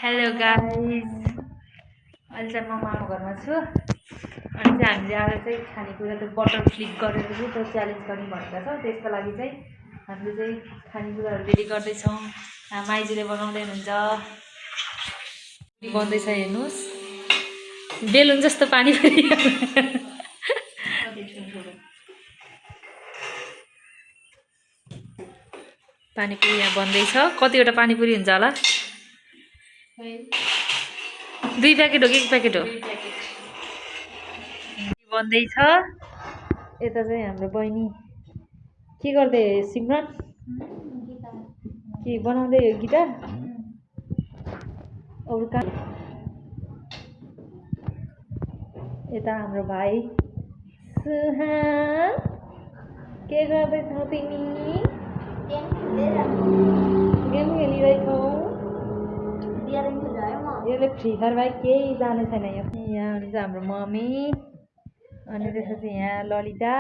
Hello guys, अहिले चाहिँ म मामा घरमा छु। अनि चाहिँ हामीले आज चाहिँ खानेकुरा त्यो बटर फ्लिप गरेर चाहिँ त्यो च्यालेन्ज गर्ने भनेको छ। त्यसको लागि चाहिँ हामीले चाहिँ खानेकुराहरू रेडी गर्दैछौँ। माइजूले बनाउँदै हुनुहुन्छ। बन्दैछ, हेर्नुहोस् बेलुन जस्तो पानीपुरी। पानीपुरी यहाँ बन्दैछ। कतिवटा पानीपुरी हुन्छ होला? 2 प्याकेट हो कि 1 प्याकेट हो? बन्दैछ। यता चाहिँ हाम्रो बहिनी के गर्दै? सिमरन के बनाउँदै हो? गिटार। अरू काम। यता हाम्रो भाइ सुहान के गर्दैछौ तिमी? गेम खेलिरहेछौ? यसले फ्री फायर बाहेक केही जाने छैन। यो यहाँ हुनुहुन्छ हाम्रो मम्मी। अनि त्यसपछि यहाँ ललिता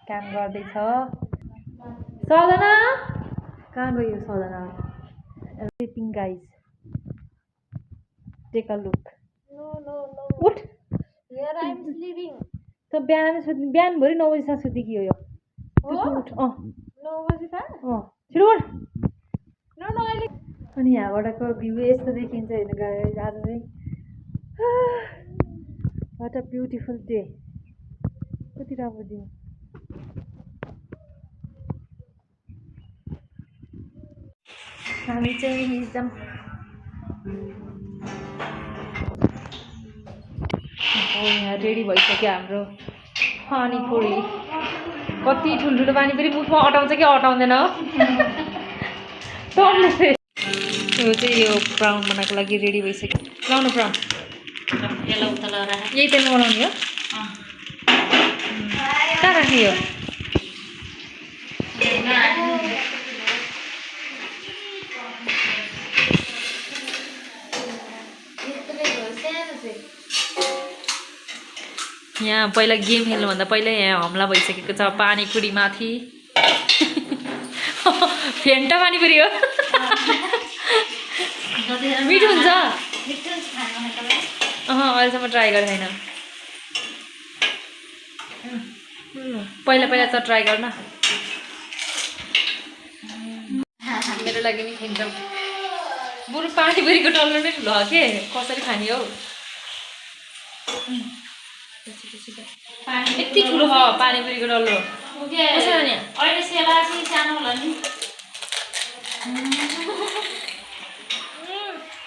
काम गर्दैछ। सजना कहाँ गयो? Sajana sleeping guys, take a look. उठ। त बिहानभरि 9 बजीसम्म सुतेकी हो यो। उठ। 9 बजी त छिटो उठ। अनि यहाँबाटको भ्यू यस्तो देखिन्छ। हेर्नु गाइज, आज चाहिँ वाट अ ब्युटिफुल डे। कति राम्रो दिन। हामी चाहिँ एकदम यहाँ रेडी भइसक्यो हाम्रो पानीपुरी। कति ठुल्ठुलो पानीपुरी मुखमा अटाउँछ कि अटाउँदैन? यो चाहिँ यो ब्राउन बनाएको लागि रेडी भइसक्यो। लाउनु ब्राउन यही तेलमा बनाउने हो? कहाँ राख्ने हो? यहाँ पहिला गेम खेल्नुभन्दा पहिला यहाँ हमला भइसकेको छ पानीपुरी माथि। फेन्टा पानीपुरी हो। मिठो हुन्छ? अहिलेसम्म ट्राई गरेको छैन। पहिला पहिला त ट्राई गर्न। मेरो लागि नि खेल्छ। बरु पानीपुरीको डल्लो नै ठुलो हो के? कसरी खाने हो? यति ठुलो हो पानीपुरीको डल्लो। अहिले सेला चाहिँ सानो होला नि।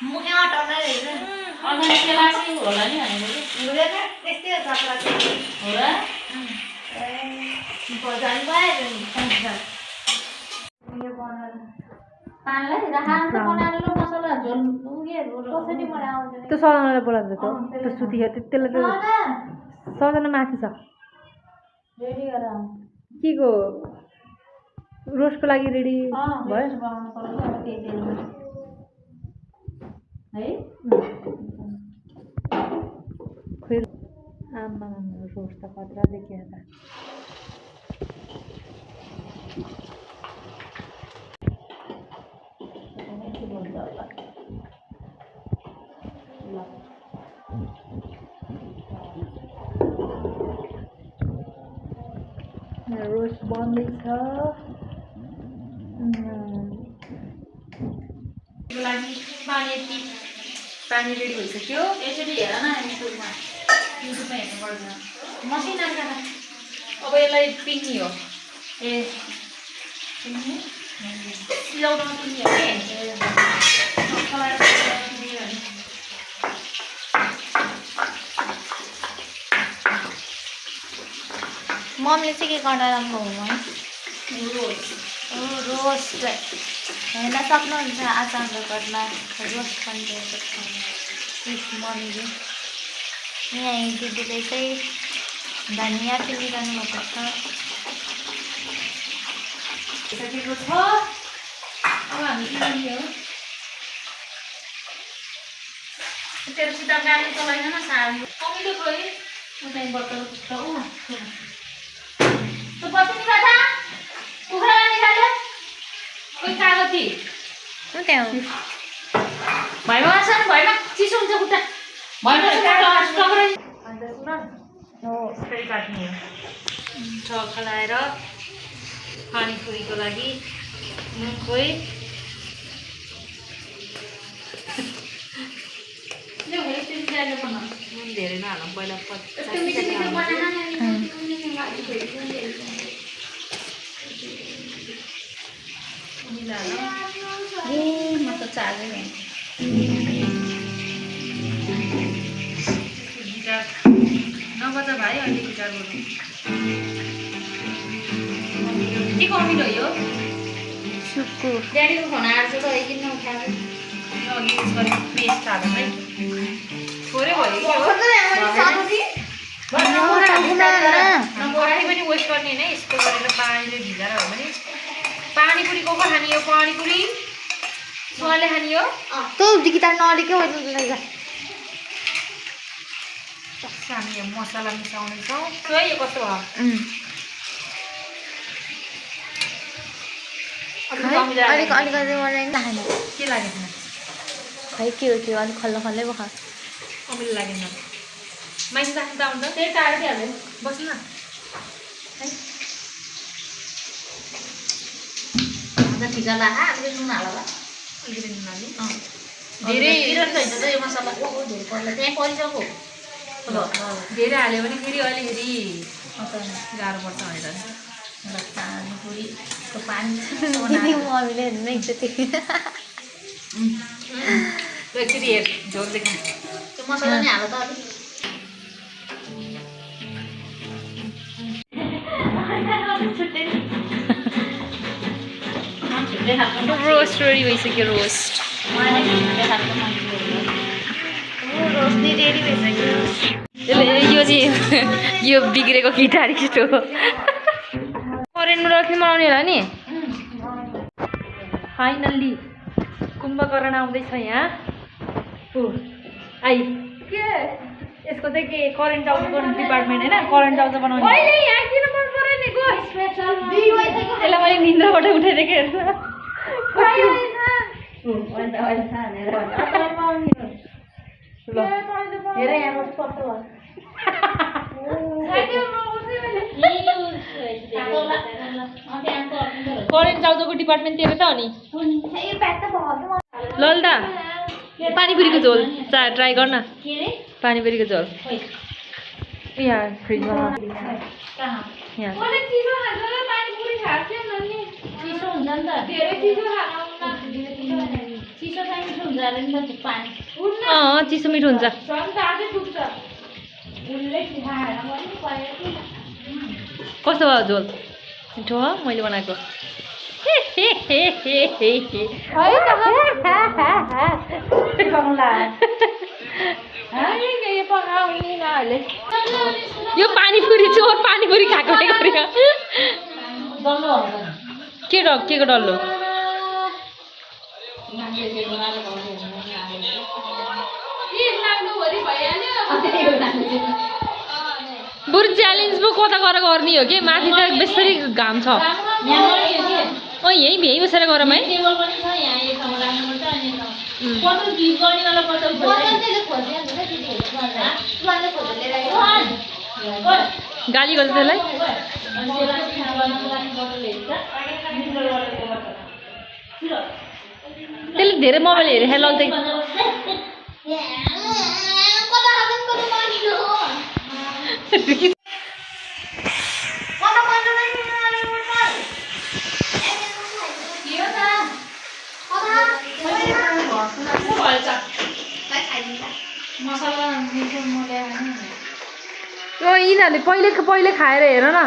मुखमा टर्नै रहेछ। अनि सेला चाहिँ होला नि भनेको। हुँदैन त्यस्तै हो चक्रा चाहिँ। हो र? बजान पाए नि। यो बनाएर पानीलाई राखान त बनाएर मसला झोल उगेहरु कसरी बनाउँछ? त्यो सजनालाई बोलाउँछ त। त्यो सुतियो त्यसले त सजना माथि छ। रेडी गर। के को रोस्टको लागि रेडी भयो? बनाउनु पर्छ त्यही तेलमा है। खोइ आमा रोस्ट त खतरा देखियो त। रोस्ट बन्दैछ। पानी रेडी भइसक्यो। यसरी हेर न युट्युबमा हेर्नु पर्दैन। मसिना अब यसलाई पिन्नी हो। ए सिलाउनमा पिन्नी हो के? मम्मीले चाहिँ के गर्न राम्रो हुनु है? रोस्ट हेर्न सक्नुहुन्छ आचारको घरमा रोस्ट पनि सक्नुहुन्छ। मम्मीले यहाँ दिदीले चाहिँ धनियाँ पिनिरहनु भएको छ। सकेको छ। अब हामी पिन्ने हो। तेरो सिधा गाडी चलाइन न साह्रै कमिलो गयो। उतै बटल त तो बच्चे निकाला कुखुरा निकाले कोही कागती हो त्यहाँ भैमा सानो भैमा चिसो हुन्छ खुट्टा भैमा टक्रै अन्त सुन हो स्प्रे काट्ने हो चक्का लाएर पानीपुरीको लागि नुन खोइ नुन धेरै नहालौँ पहिला म त चार्जै गिटार नबजा भाइ अहिले गिटार बजाउँ के कमिलो हो यो सुक्कु ड्याडीको फोन आएर त एकदिन उठाएर अघि युज गरेको पेस्ट हाल्नु है थोरै भयो पानी पनि वेस्ट गर्ने होइन यस्तो गरेर पानीले भिजाएर हो भने पानीपुरी को खाने हो पानीपुरी सुवाले खाने हो तो गिटार नअलिकै हामी मसला मिसाउनेछौँ है यो कस्तो भयो अलिकति मलाई नखाने के लागेन खै के हो अलिक खल्लो खल्लै पो खा अमिलो लागेन माइस राख्नु त आउँछ त्यही टाढो दिइहाल्यो बस्नु न अन्त ठिक होला अलिकति नुन हाल होला अलिकति नुन हाल्ने धेरै पिरन छैन त यो मसला धेरै पर्ला त्यहाँ परिसक्यो धेरै हाल्यो भने फेरि अलिकति गाह्रो पर्छ भनेर पानीपुरीको पानी मम्मीले हेर्नु एकचोटि एकचोटि हेर झोल देख्नु त्यो मसला नै हाल त अलिक रोस्ट रेडी भइसक्यो रोस्ट यो चाहिँ यो बिग्रेको गिटार किटो करेन्टमा राख्ने बनाउने होला नि फाइनल्ली कुम्भकर्ण आउँदैछ यहाँ आई के यसको चाहिँ के करेन्ट आउँछ डिपार्टमेन्ट होइन करेन्ट आउँछ बनाउने यसलाई मैले निन्द्राबाट उठाइदिएको हेर्छ करेन्ट चाउचाउको डिपार्टमेन्ट तेरो त हो नि ललिता पानीपुरीको झोल ट्राई गर्न पानीपुरीको झोल यहाँ फ्रिजमा यहाँ चिसो मिठो हुन्छ कस्तो भयो झोल मिठो हो मैले बनाएको यो पानीपुरी चोर पानीपुरी खाएको के को डल्लो बरु च्यालेन्ज पो कता गएर गर्ने हो कि माथि त बेसरी घाम छ यहीँ बसेर गरौँ है गाली गर्छ त्यसलाई त्यसले धेरै मोबाइल हेरेर लग्दै यिनीहरूले पहिले खाएर हेर न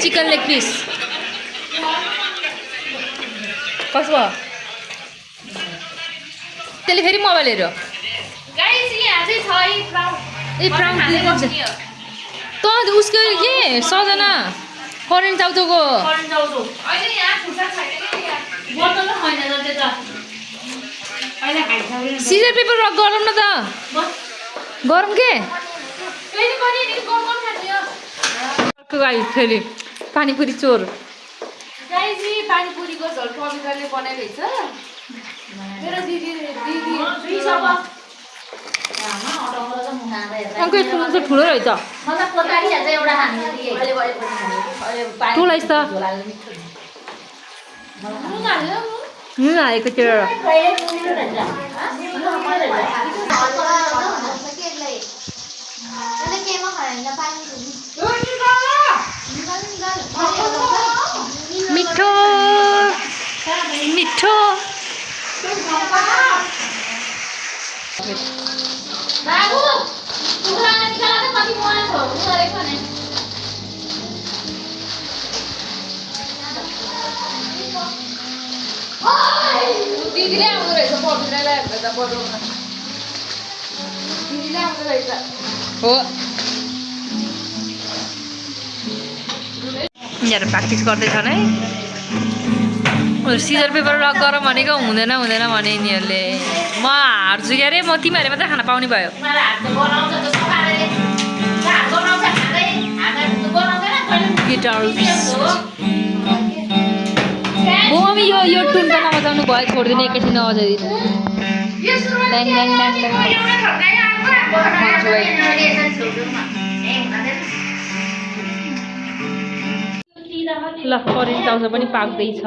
चिकन लेग पिस कसो भयो त्यसले फेरि मोबाइल हेऱ्यो ए प्राउन त उसको के सजना करेन्ट चाउचाउको करेन्ट चाउचाउ अहिले यहाँ फुर्सद छैन कि यहाँ बोतल त छैन जति त अहिले खाइसक्यो सिजर पेपर रक गरौँ न त गरौँ के फेरि पनि नि गरम खान्थ्यो गाई फेरि पानीपुरी चोर गाइजी पानीपुरीको झोल पवित्रले बनाएको रहेछ मेरो दिदी दुई सब अङ्कै पुग्नु त ठुलो रहेछ मतलब पोतारी हाल्छ एउटा खानु दिए अहिले बढी पनि खानु ठुलो रहेछ नुन हालेको त्यो मिठो मिठो बाबु कुखुरा निकाला त कति मोल छोड्नु गरेको भने दिदीले आउँदो रहेछ पवित्रलाई हेर्दा त बजाउन दिदीले आउँदो रहेछ हो यिनीहरू प्र्याक्टिस गर्दैछन् है सिजर पेपर रक गरौँ भनेको हुँदैन हुँदैन भने यिनीहरूले म हार्छु क्या अरे म तिमीहरूले मात्रै खाना पाउने भयो गिटार मम्मी यो टुन त नबजाउनु भयो छोडिदिनु एकैछिन नबजाइदिनु ड्याङ ड्याङ ड्याङ ड्याङ ल करेन्ट चाउचाउ पनि पाक्दैछ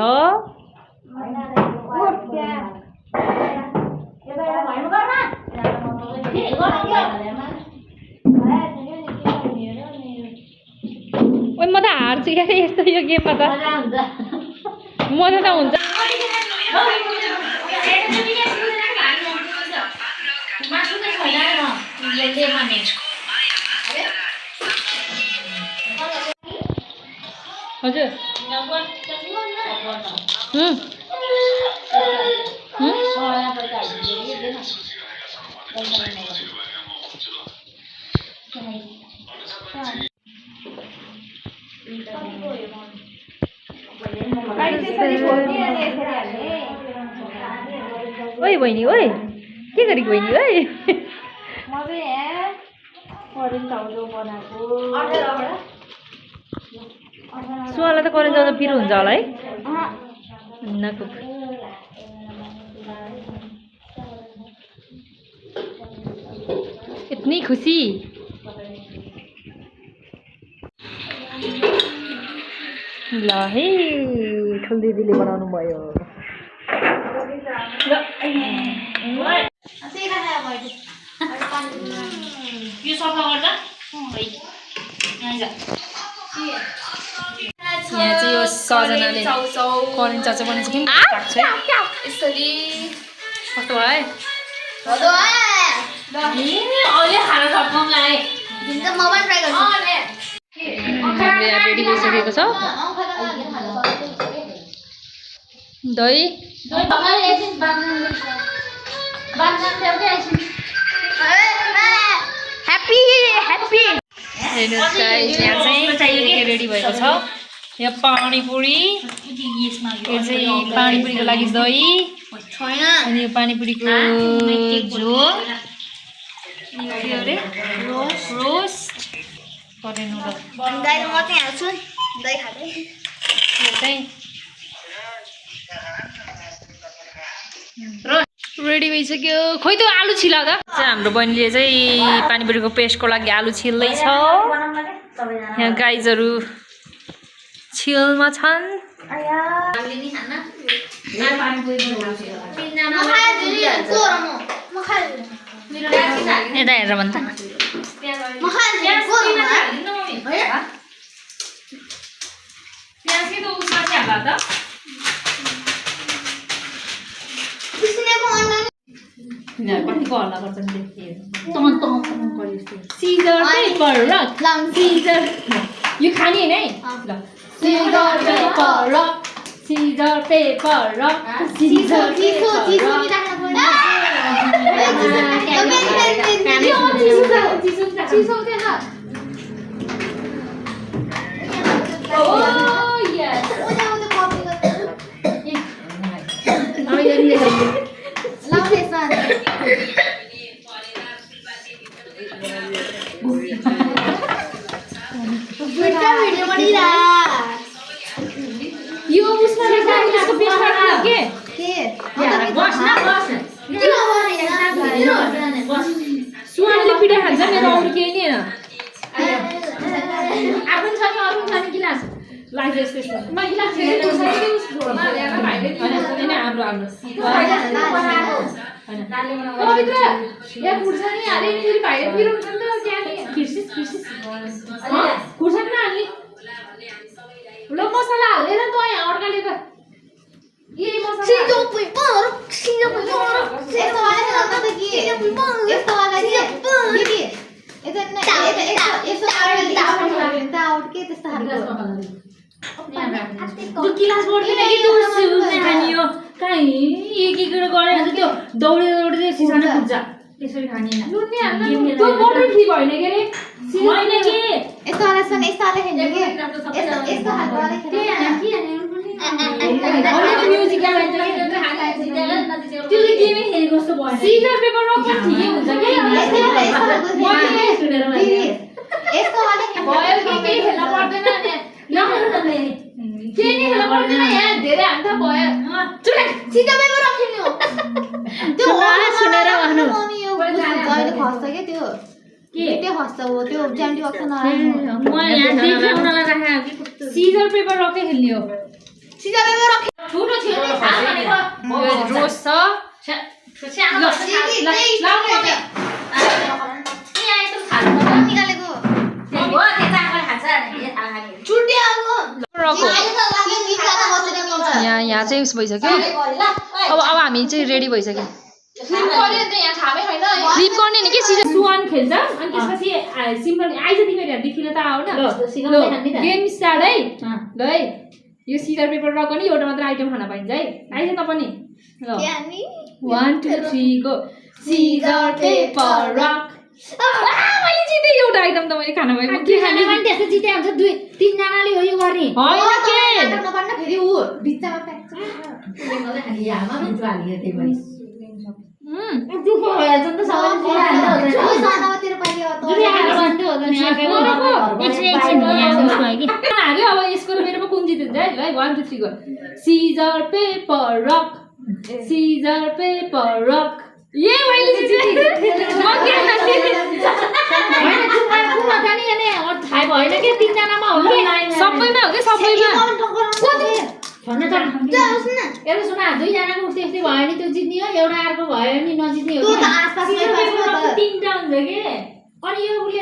ओइ म त हार्छु क्या यस्तो यो गेममा त मजा त हुन्छ हजुर ओइ बहिनी ओइ के गरेको बहिनी ओइ म चाहिँ यहाँ करेन्ट चाउचाउ बनाएको सुवालाई त करेन्ट चाउचाउ पिरो हुन्छ होला है नको इतनी खुसी ल है ठुल दिदीले बनाउनु भयो यो सफा गर्दा यहाँ चाहिँ यो सजनाले करेन्ट चाउचाउ बनाएको छ कि यसरी कस्तो भयो अहिले खाना सकाउँ लाएँ रेडी भइसकेको छ दही ह्याप्पी ह्याप्पी हेर्नुहोस् गाइस यहाँ चाहिँ के रेडी भएको छ यहाँ पानीपुरी यो चाहिँ पानीपुरीको लागि दही अनि यो पानीपुरीको झोल के अरे रोस्ट करेन्ट रेडी भइसक्यो खोइ त आलु छिलाउँदा चाहिँ हाम्रो बहिनीले चाहिँ पानीपुरीको पेस्टको लागि आलु छिल्दैछ यहाँ गाइजहरू छिल्मा छन् यता हेरेर भन्छ कतिको हल्ला गर्छन् सिजर पेपर रक सिजर यो खाने होइन है ल scissor paper rock scissor paper rock scissor यो उसमा त्यसको पेस्ट गर्नु के सुहानले पिठा खान्छ मेरो अरू केही नि होइन गिलास लाग्छ यस्तो ल मसला हालेर त यहाँ अड्काले त यही मसला गिलास बढ्दैन कि खानियो कहीँ एक गरेर हुन्छ त्यो दौडेर दौडेर सिसाना पुग्छ त्यसरी खानिएन त्यो मोटर फ्री भएन के अरे होइन कि म्युजिक त्यो गेमै खेलेको जस्तो भयो सिजर पेपर रक ठिकै हुन्छ कि केही खेल्न पर्दैन केही नै खेल्न पर्दैन यहाँ धेरै हान्दा भयो सिजर पेपर रकै खेल्ने हो रोज छ यहाँ चाहिँ उस भइसक्यो अब हामी चाहिँ रेडी भइसक्यो फ्लिप गर्ने नि के सिजन सुहान खेल्छ अनि त्यसपछि सिम्पल आइज तिमीहरू देखिन त आऊ न गेम स्टार्ट है ल है यो सिजर पेपर रक नि एउटा मात्र आइटम खान पाइन्छ है आइज त पनि ल 1 2 3 गो सिजर पेपर रक मैले जिते एउटा आइटम त मैले खान पाएँ म के खाने पनि त्यस्तो जिते हुन्छ 2 3 जनाले हो यो गर्ने हैन के नगर्न फेरि उ बिचामा फ्याक्चर मलाई खाली यामा बिचो हालिए त्यही पनि दुख भइहाल्छ नि त सबैले अब यसको मेरोमा कुन जित्छ है ल 1 2 3 go scissor paper rock scissor paper rock ये मैले जिते म के हैन थाहा भएन के 3 जनामा हो कि सबैमा हो कि सबैमा एउटा सुना 2 जनाको उस्तै उस्तै भयो नि त्यो जित्ने हो एउटा अर्को भयो नि नजित्ने हो तीनटा हुन्छ के अनि यो उले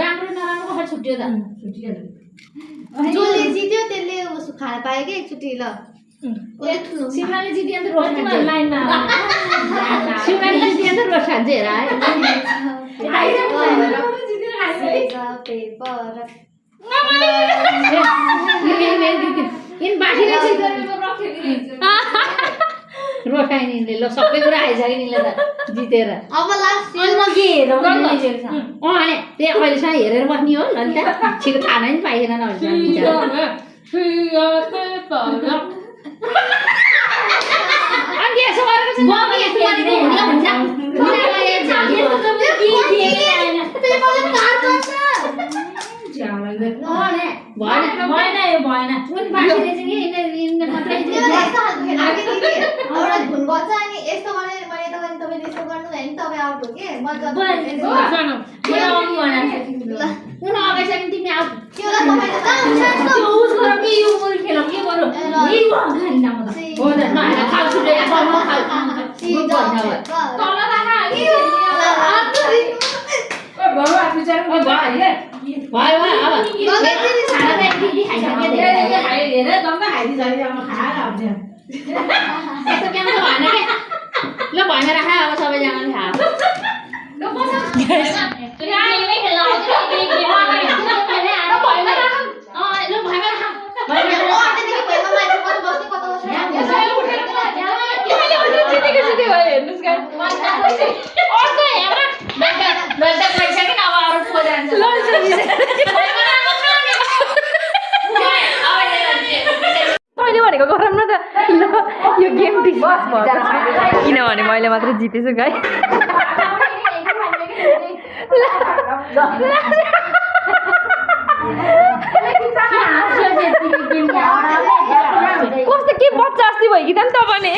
राम्रो नराम्रो कसरी छुट्यो त जसले जित्यो त्यसले खाना पायो कि एकचोटि ल सिमराले जित्यो नि त रोस खान्छ लाइनमा सिमराले जित्यो नि त रोस खान्छ हेर रोखाइनीले ल सबै कुरा आइसक्यो नि ल त जितेर अब लास्ट अनि म के हेरौ अनि त्यही अहिलेसम्म हेरेर बस्ने हो ललिता छिटो खाना नि पाइएन न अनि यसो गरेर ल भएन राखा अब सबैजनाले खा भनेको गरौँ न त ल यो गेम डिस्कस भएको छ किनभने मैले मात्र जितेछु गाई कस्तो के बच्चा अस्ति भयो कि त नि तपाईँले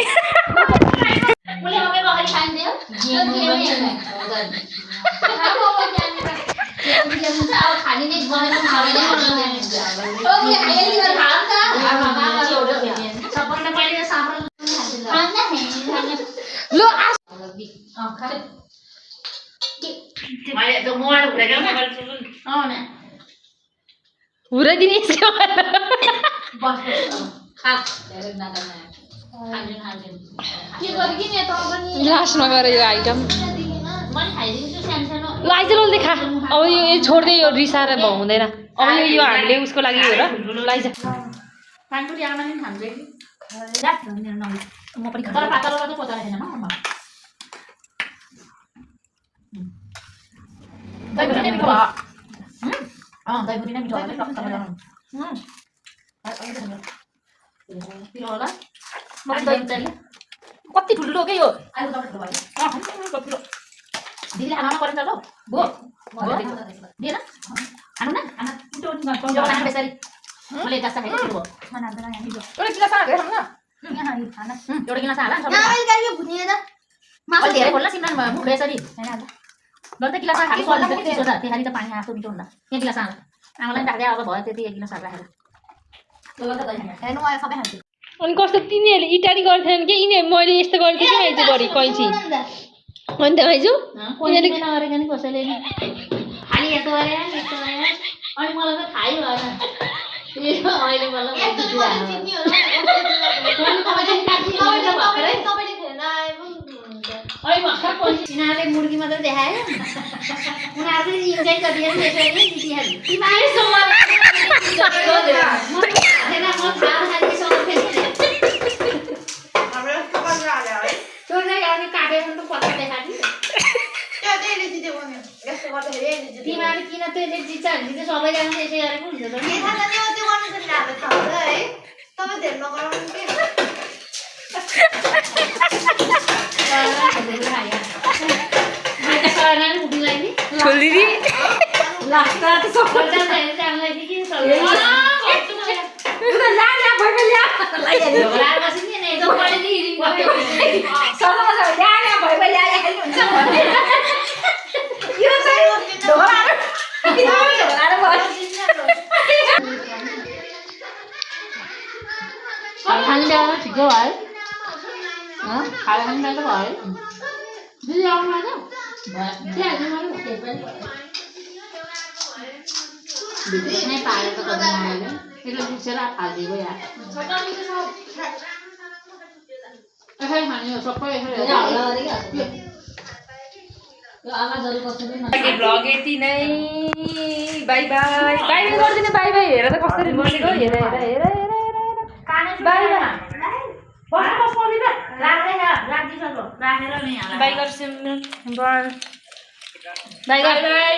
हुराइदिने लास्टमा गएर यो आइटम ल आइज ल देखा अब यो छोड्दै यो रिसाएर हुँदैन अब यो हामीले उसको लागि हो र ल आइज म पनि तर पातलो मात्रै पचाएर छैन दही मिठो भयो दही नै मिठो कति ठुल्ठुलो के यो दिदीले खाना पर्छ ल भो दिएन खानु न बेसारी मैले जस्ता खाएको छु एउटा गिलास हालेर खाऊ न एउटा गिलास हाल धेरै बोल्न सिमरन मुख यसरी गल्दै गिलास खाली पर्छ त्यसो त त्यसरी त पानी आएको मिठो हुन्छ एक गिलास हाल आमालाई राख्दै अब भयो त्यति एक गिलास हाल राखेर अनि कस्तो तिनीहरूले इटारी गर्थेन कि यिनीहरू मैले यस्तो गर्थेँ कि माइजू बढी कैँची अनि त माइजू नगरेको नि कसैले खालि यस्तो गरे अनि मलाई त थाहै भएन अहिले मलाई यिनीहरूले मुर्गी मात्रै देखायो उनीहरूले इन्जोय गरिदिएर तिमीहरू किन त्यसले जित्छ भने चाहिँ सबैजना त्यसै गरेको हुन्छ ठिकै भयो खाएर खानु त भयो दिदी आउनु भएन नै पाएर त कति नआयो त्यसले पुछेर हालिदिएको यार यसरी खाने हो सबै भ्लग यति नै बाई बाई बाई गरिदिने बाई बाई हेर त कसरी बोलेको हेर हेर हेर बाई बाई गर्छु बाई बाई